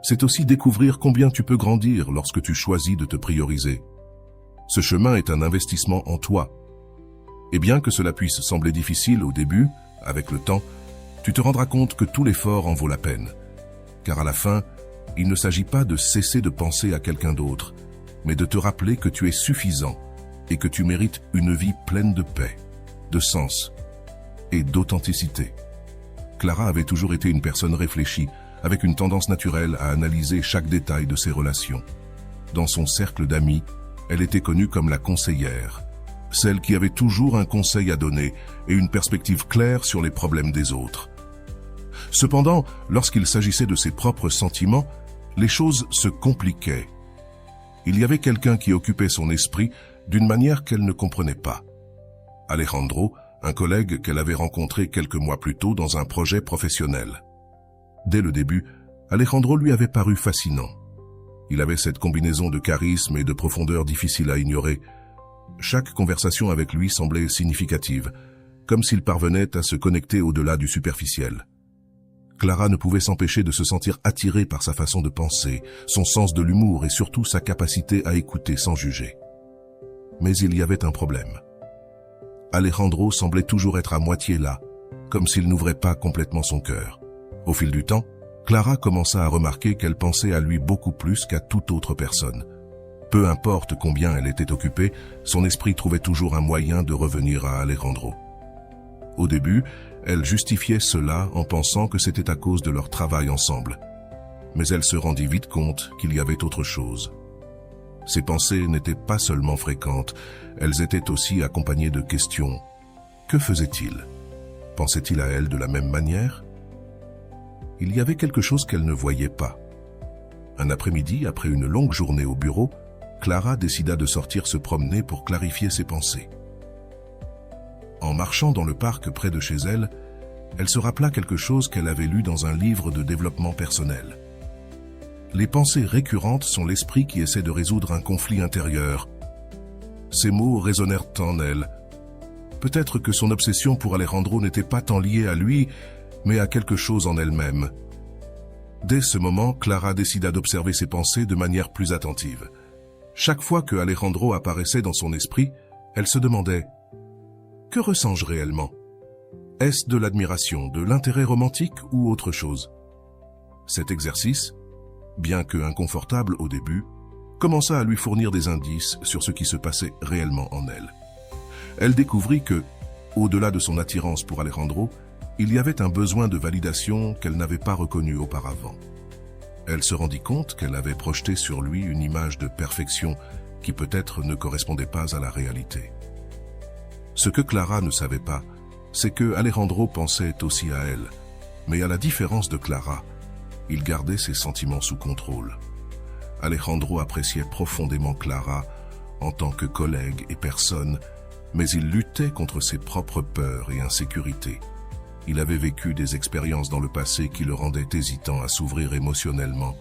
c'est aussi découvrir combien tu peux grandir lorsque tu choisis de te prioriser. Ce chemin est un investissement en toi. Et bien que cela puisse sembler difficile au début, avec le temps, tu te rendras compte que tout l'effort en vaut la peine. Car à la fin, il ne s'agit pas de cesser de penser à quelqu'un d'autre, mais de te rappeler que tu es suffisant et que tu mérites une vie pleine de paix, de sens et d'authenticité. Clara avait toujours été une personne réfléchie, avec une tendance naturelle à analyser chaque détail de ses relations. Dans son cercle d'amis, elle était connue comme la conseillère, celle qui avait toujours un conseil à donner et une perspective claire sur les problèmes des autres. Cependant, lorsqu'il s'agissait de ses propres sentiments, les choses se compliquaient. Il y avait quelqu'un qui occupait son esprit d'une manière qu'elle ne comprenait pas. Alejandro, un collègue qu'elle avait rencontré quelques mois plus tôt dans un projet professionnel. Dès le début, Alejandro lui avait paru fascinant. Il avait cette combinaison de charisme et de profondeur difficile à ignorer. Chaque conversation avec lui semblait significative, comme s'il parvenait à se connecter au-delà du superficiel. Clara ne pouvait s'empêcher de se sentir attirée par sa façon de penser, son sens de l'humour et surtout sa capacité à écouter sans juger. Mais il y avait un problème. Alejandro semblait toujours être à moitié là, comme s'il n'ouvrait pas complètement son cœur. Au fil du temps, Clara commença à remarquer qu'elle pensait à lui beaucoup plus qu'à toute autre personne. Peu importe combien elle était occupée, son esprit trouvait toujours un moyen de revenir à Alejandro. Au début, elle justifiait cela en pensant que c'était à cause de leur travail ensemble. Mais elle se rendit vite compte qu'il y avait autre chose. Ses pensées n'étaient pas seulement fréquentes, elles étaient aussi accompagnées de questions. Que faisait-il? Pensait-il à elle de la même manière? Il y avait quelque chose qu'elle ne voyait pas. Un après-midi, après une longue journée au bureau, Clara décida de sortir se promener pour clarifier ses pensées. En marchant dans le parc près de chez elle, elle se rappela quelque chose qu'elle avait lu dans un livre de développement personnel. Les pensées récurrentes sont l'esprit qui essaie de résoudre un conflit intérieur. Ces mots résonnèrent en elle. Peut-être que son obsession pour Alejandro n'était pas tant liée à lui, mais à quelque chose en elle-même. Dès ce moment, Clara décida d'observer ses pensées de manière plus attentive. Chaque fois que Alejandro apparaissait dans son esprit, elle se demandait « Que ressens-je réellement? Est-ce de l'admiration, de l'intérêt romantique ou autre chose ?» Cet exercice, bien que inconfortable au début, commença à lui fournir des indices sur ce qui se passait réellement en elle. Elle découvrit que, au-delà de son attirance pour Alejandro, il y avait un besoin de validation qu'elle n'avait pas reconnu auparavant. Elle se rendit compte qu'elle avait projeté sur lui une image de perfection qui peut-être ne correspondait pas à la réalité. Ce que Clara ne savait pas, c'est que Alejandro pensait aussi à elle, mais à la différence de Clara, il gardait ses sentiments sous contrôle. Alejandro appréciait profondément Clara en tant que collègue et personne, mais il luttait contre ses propres peurs et insécurités. Il avait vécu des expériences dans le passé qui le rendaient hésitant à s'ouvrir émotionnellement.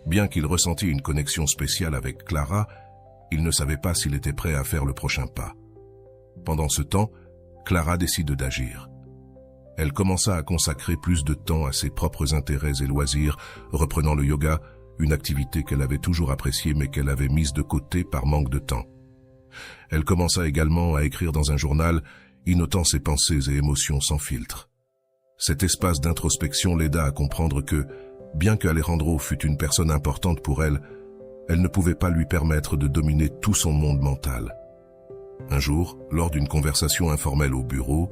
Bien qu'il ressentît une connexion spéciale avec Clara, il ne savait pas s'il était prêt à faire le prochain pas. Pendant ce temps, Clara décide d'agir. Elle commença à consacrer plus de temps à ses propres intérêts et loisirs, reprenant le yoga, une activité qu'elle avait toujours appréciée mais qu'elle avait mise de côté par manque de temps. Elle commença également à écrire dans un journal, y notant ses pensées et émotions sans filtre. Cet espace d'introspection l'aida à comprendre que, bien qu'Alejandro fût une personne importante pour elle, elle ne pouvait pas lui permettre de dominer tout son monde mental. Un jour, lors d'une conversation informelle au bureau,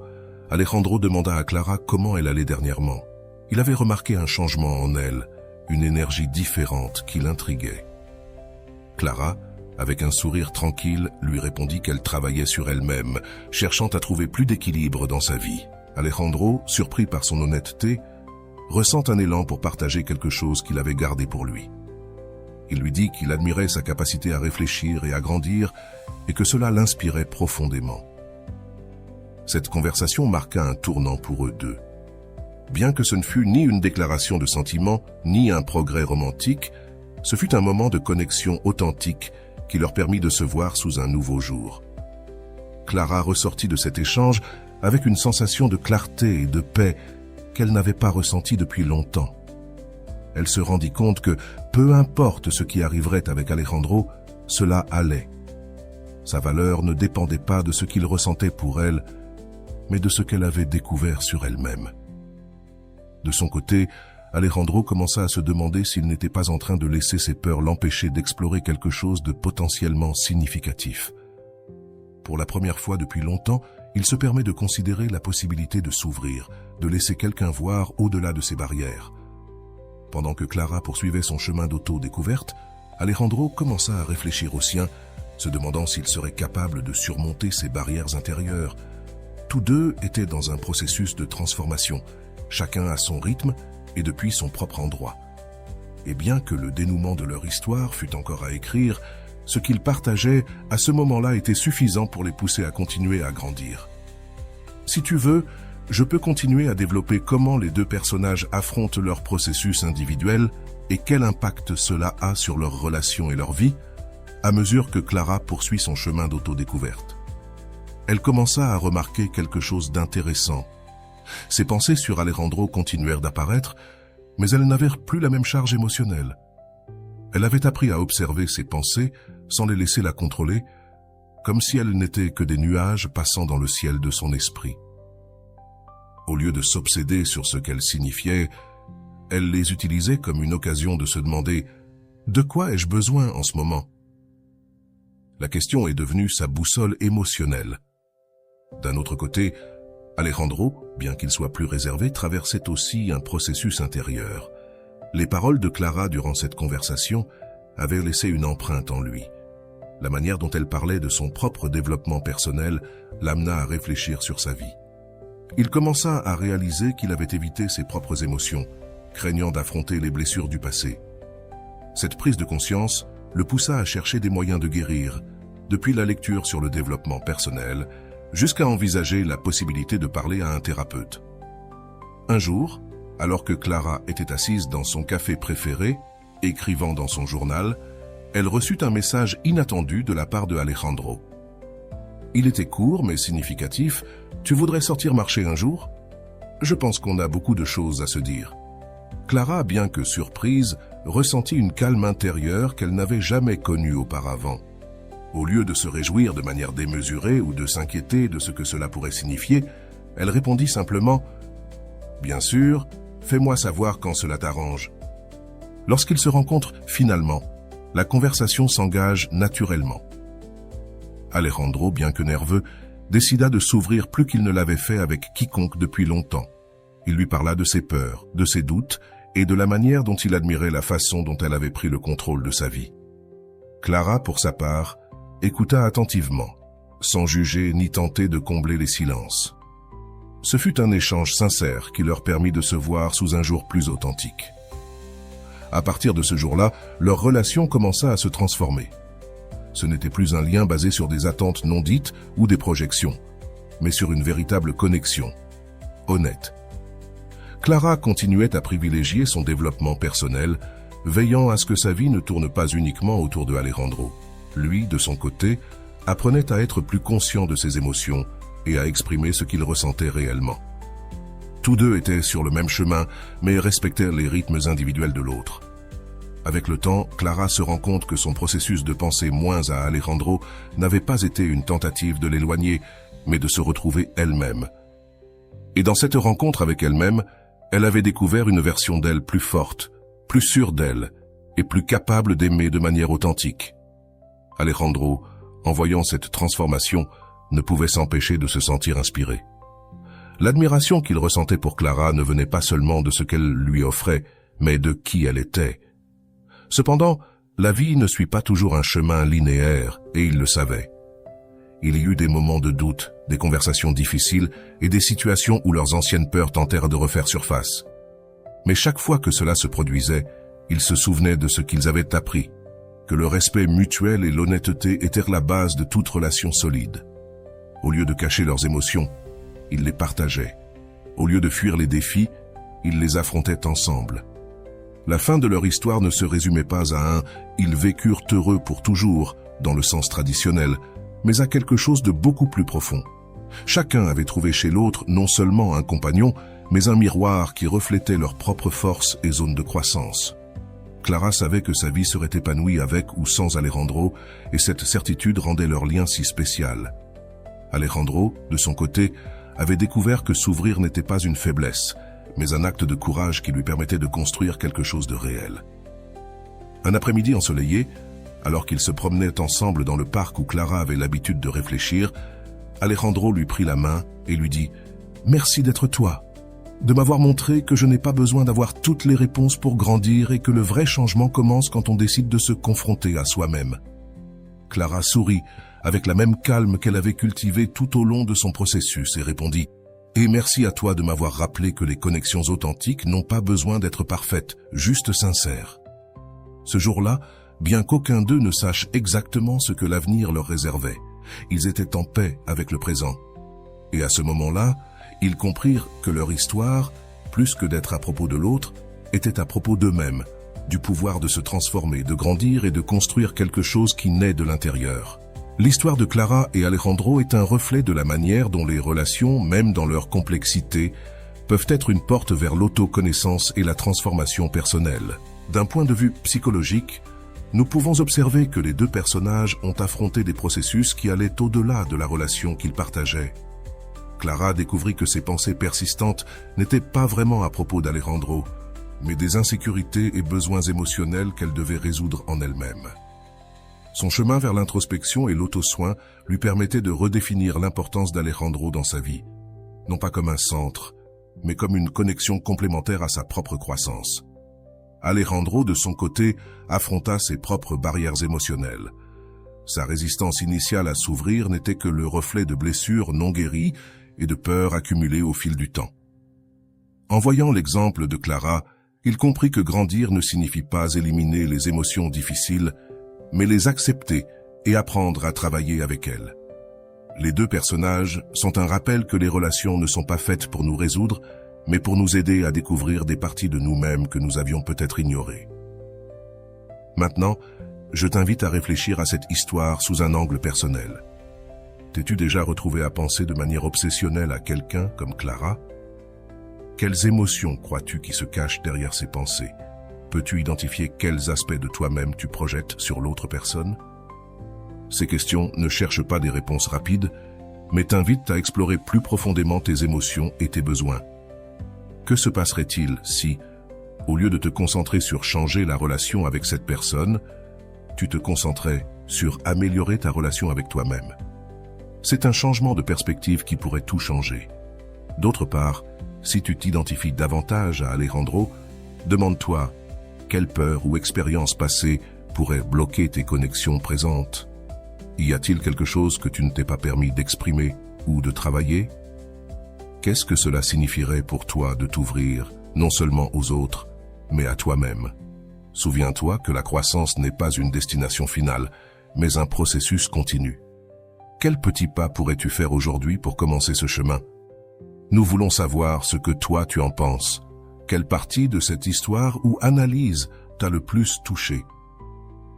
Alejandro demanda à Clara comment elle allait dernièrement. Il avait remarqué un changement en elle, une énergie différente qui l'intriguait. Clara, avec un sourire tranquille, lui répondit qu'elle travaillait sur elle-même, cherchant à trouver plus d'équilibre dans sa vie. Alejandro, surpris par son honnêteté, ressent un élan pour partager quelque chose qu'il avait gardé pour lui. Il lui dit qu'il admirait sa capacité à réfléchir et à grandir, et que cela l'inspirait profondément. Cette conversation marqua un tournant pour eux deux. Bien que ce ne fût ni une déclaration de sentiment, ni un progrès romantique, ce fut un moment de connexion authentique qui leur permit de se voir sous un nouveau jour. Clara ressortit de cet échange avec une sensation de clarté et de paix qu'elle n'avait pas ressentie depuis longtemps. Elle se rendit compte que, peu importe ce qui arriverait avec Alejandro, cela allait. Sa valeur ne dépendait pas de ce qu'il ressentait pour elle, mais de ce qu'elle avait découvert sur elle-même. De son côté, Alejandro commença à se demander s'il n'était pas en train de laisser ses peurs l'empêcher d'explorer quelque chose de potentiellement significatif. Pour la première fois depuis longtemps, il se permet de considérer la possibilité de s'ouvrir, de laisser quelqu'un voir au-delà de ses barrières. Pendant que Clara poursuivait son chemin d'auto-découverte, Alejandro commença à réfléchir au sien, se demandant s'il serait capable de surmonter ses barrières intérieures. Tous deux étaient dans un processus de transformation, chacun à son rythme et depuis son propre endroit. Et bien que le dénouement de leur histoire fût encore à écrire, ce qu'ils partageaient à ce moment-là était suffisant pour les pousser à continuer à grandir. Si tu veux, je peux continuer à développer comment les deux personnages affrontent leur processus individuel et quel impact cela a sur leurs relations et leur vie, à mesure que Clara poursuit son chemin d'autodécouverte. Elle commença à remarquer quelque chose d'intéressant. Ses pensées sur Alejandro continuèrent d'apparaître, mais elles n'avaient plus la même charge émotionnelle. Elle avait appris à observer ses pensées sans les laisser la contrôler, comme si elles n'étaient que des nuages passant dans le ciel de son esprit. Au lieu de s'obséder sur ce qu'elles signifiaient, elle les utilisait comme une occasion de se demander « De quoi ai-je besoin en ce moment ?» La question est devenue sa boussole émotionnelle. D'un autre côté, Alejandro, bien qu'il soit plus réservé, traversait aussi un processus intérieur. Les paroles de Clara durant cette conversation avaient laissé une empreinte en lui. La manière dont elle parlait de son propre développement personnel l'amena à réfléchir sur sa vie. Il commença à réaliser qu'il avait évité ses propres émotions, craignant d'affronter les blessures du passé. Cette prise de conscience le poussa à chercher des moyens de guérir, depuis la lecture sur le développement personnel, jusqu'à envisager la possibilité de parler à un thérapeute. Un jour, alors que Clara était assise dans son café préféré, écrivant dans son journal, elle reçut un message inattendu de la part de Alejandro. Il était court mais significatif. « Tu voudrais sortir marcher un jour ? Je pense qu'on a beaucoup de choses à se dire. » Clara, bien que surprise, ressentit une calme intérieure qu'elle n'avait jamais connue auparavant. Au lieu de se réjouir de manière démesurée ou de s'inquiéter de ce que cela pourrait signifier, elle répondit simplement « Bien sûr, fais-moi savoir quand cela t'arrange. » Lorsqu'ils se rencontrent finalement, la conversation s'engage naturellement. Alejandro, bien que nerveux, décida de s'ouvrir plus qu'il ne l'avait fait avec quiconque depuis longtemps. Il lui parla de ses peurs, de ses doutes et de la manière dont il admirait la façon dont elle avait pris le contrôle de sa vie. Clara, pour sa part, écouta attentivement, sans juger ni tenter de combler les silences. Ce fut un échange sincère qui leur permit de se voir sous un jour plus authentique. À partir de ce jour-là, leur relation commença à se transformer. Ce n'était plus un lien basé sur des attentes non dites ou des projections, mais sur une véritable connexion, honnête. Clara continuait à privilégier son développement personnel, veillant à ce que sa vie ne tourne pas uniquement autour de Alejandro. Lui, de son côté, apprenait à être plus conscient de ses émotions et à exprimer ce qu'il ressentait réellement. Tous deux étaient sur le même chemin, mais respectaient les rythmes individuels de l'autre. Avec le temps, Clara se rend compte que son processus de penser moins à Alejandro n'avait pas été une tentative de l'éloigner, mais de se retrouver elle-même. Et dans cette rencontre avec elle-même, elle avait découvert une version d'elle plus forte, plus sûre d'elle, et plus capable d'aimer de manière authentique. Alejandro, en voyant cette transformation, ne pouvait s'empêcher de se sentir inspiré. L'admiration qu'il ressentait pour Clara ne venait pas seulement de ce qu'elle lui offrait, mais de qui elle était. Cependant, la vie ne suit pas toujours un chemin linéaire, et il le savait. Il y eut des moments de doute, des conversations difficiles et des situations où leurs anciennes peurs tentèrent de refaire surface. Mais chaque fois que cela se produisait, ils se souvenaient de ce qu'ils avaient appris, que le respect mutuel et l'honnêteté étaient la base de toute relation solide. Au lieu de cacher leurs émotions, ils les partageaient. Au lieu de fuir les défis, ils les affrontaient ensemble. La fin de leur histoire ne se résumait pas à un « ils vécurent heureux pour toujours » dans le sens traditionnel, mais à quelque chose de beaucoup plus profond. Chacun avait trouvé chez l'autre non seulement un compagnon, mais un miroir qui reflétait leurs propres forces et zones de croissance. Clara savait que sa vie serait épanouie avec ou sans Alejandro, et cette certitude rendait leur lien si spécial. Alejandro, de son côté, avait découvert que s'ouvrir n'était pas une faiblesse, mais un acte de courage qui lui permettait de construire quelque chose de réel. Un après-midi ensoleillé, alors qu'ils se promenaient ensemble dans le parc où Clara avait l'habitude de réfléchir, Alejandro lui prit la main et lui dit « Merci d'être toi, de m'avoir montré que je n'ai pas besoin d'avoir toutes les réponses pour grandir et que le vrai changement commence quand on décide de se confronter à soi-même. » Clara sourit avec la même calme qu'elle avait cultivée tout au long de son processus et répondit « Et merci à toi de m'avoir rappelé que les connexions authentiques n'ont pas besoin d'être parfaites, juste sincères. » Ce jour-là, bien qu'aucun d'eux ne sache exactement ce que l'avenir leur réservait, ils étaient en paix avec le présent. Et à ce moment-là, ils comprirent que leur histoire, plus que d'être à propos de l'autre, était à propos d'eux-mêmes, du pouvoir de se transformer, de grandir et de construire quelque chose qui naît de l'intérieur. L'histoire de Clara et Alejandro est un reflet de la manière dont les relations, même dans leur complexité, peuvent être une porte vers l'autoconnaissance et la transformation personnelle. D'un point de vue psychologique, nous pouvons observer que les deux personnages ont affronté des processus qui allaient au-delà de la relation qu'ils partageaient. Clara découvrit que ses pensées persistantes n'étaient pas vraiment à propos d'Alejandro, mais des insécurités et besoins émotionnels qu'elle devait résoudre en elle-même. Son chemin vers l'introspection et l'auto-soin lui permettait de redéfinir l'importance d'Alejandro dans sa vie, non pas comme un centre, mais comme une connexion complémentaire à sa propre croissance. Alejandro, de son côté, affronta ses propres barrières émotionnelles. Sa résistance initiale à s'ouvrir n'était que le reflet de blessures non guéries et de peurs accumulées au fil du temps. En voyant l'exemple de Clara, il comprit que grandir ne signifie pas éliminer les émotions difficiles, mais les accepter et apprendre à travailler avec elles. Les deux personnages sont un rappel que les relations ne sont pas faites pour nous résoudre, mais pour nous aider à découvrir des parties de nous-mêmes que nous avions peut-être ignorées. Maintenant, je t'invite à réfléchir à cette histoire sous un angle personnel. T'es-tu déjà retrouvé à penser de manière obsessionnelle à quelqu'un comme Clara? Quelles émotions crois-tu qui se cachent derrière ces pensées? Peux-tu identifier quels aspects de toi-même tu projettes sur l'autre personne? Ces questions ne cherchent pas des réponses rapides, mais t'invitent à explorer plus profondément tes émotions et tes besoins. Que se passerait-il si, au lieu de te concentrer sur changer la relation avec cette personne, tu te concentrais sur améliorer ta relation avec toi-même? C'est un changement de perspective qui pourrait tout changer. D'autre part, si tu t'identifies davantage à Alejandro, demande-toi quelle peur ou expérience passée pourrait bloquer tes connexions présentes. Y a-t-il quelque chose que tu ne t'es pas permis d'exprimer ou de travailler? Qu'est-ce que cela signifierait pour toi de t'ouvrir non seulement aux autres, mais à toi-même? Souviens-toi que la croissance n'est pas une destination finale, mais un processus continu. Quel petit pas pourrais-tu faire aujourd'hui pour commencer ce chemin? Nous voulons savoir ce que toi tu en penses. Quelle partie de cette histoire ou analyse t'a le plus touché?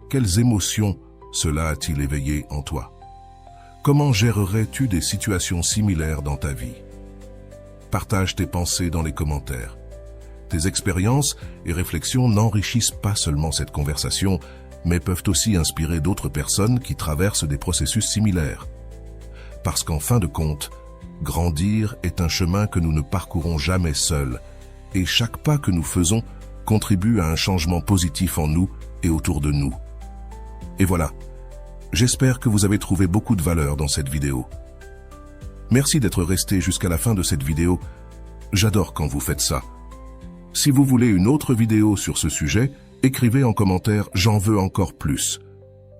Quelles émotions cela a-t-il éveillé en toi? Comment gérerais-tu des situations similaires dans ta vie? Partage tes pensées dans les commentaires. Tes expériences et réflexions n'enrichissent pas seulement cette conversation, mais peuvent aussi inspirer d'autres personnes qui traversent des processus similaires. Parce qu'en fin de compte, grandir est un chemin que nous ne parcourons jamais seuls, et chaque pas que nous faisons contribue à un changement positif en nous et autour de nous. Et voilà, j'espère que vous avez trouvé beaucoup de valeur dans cette vidéo. Merci d'être resté jusqu'à la fin de cette vidéo. J'adore quand vous faites ça. Si vous voulez une autre vidéo sur ce sujet, écrivez en commentaire « J'en veux encore plus ».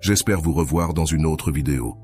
J'espère vous revoir dans une autre vidéo.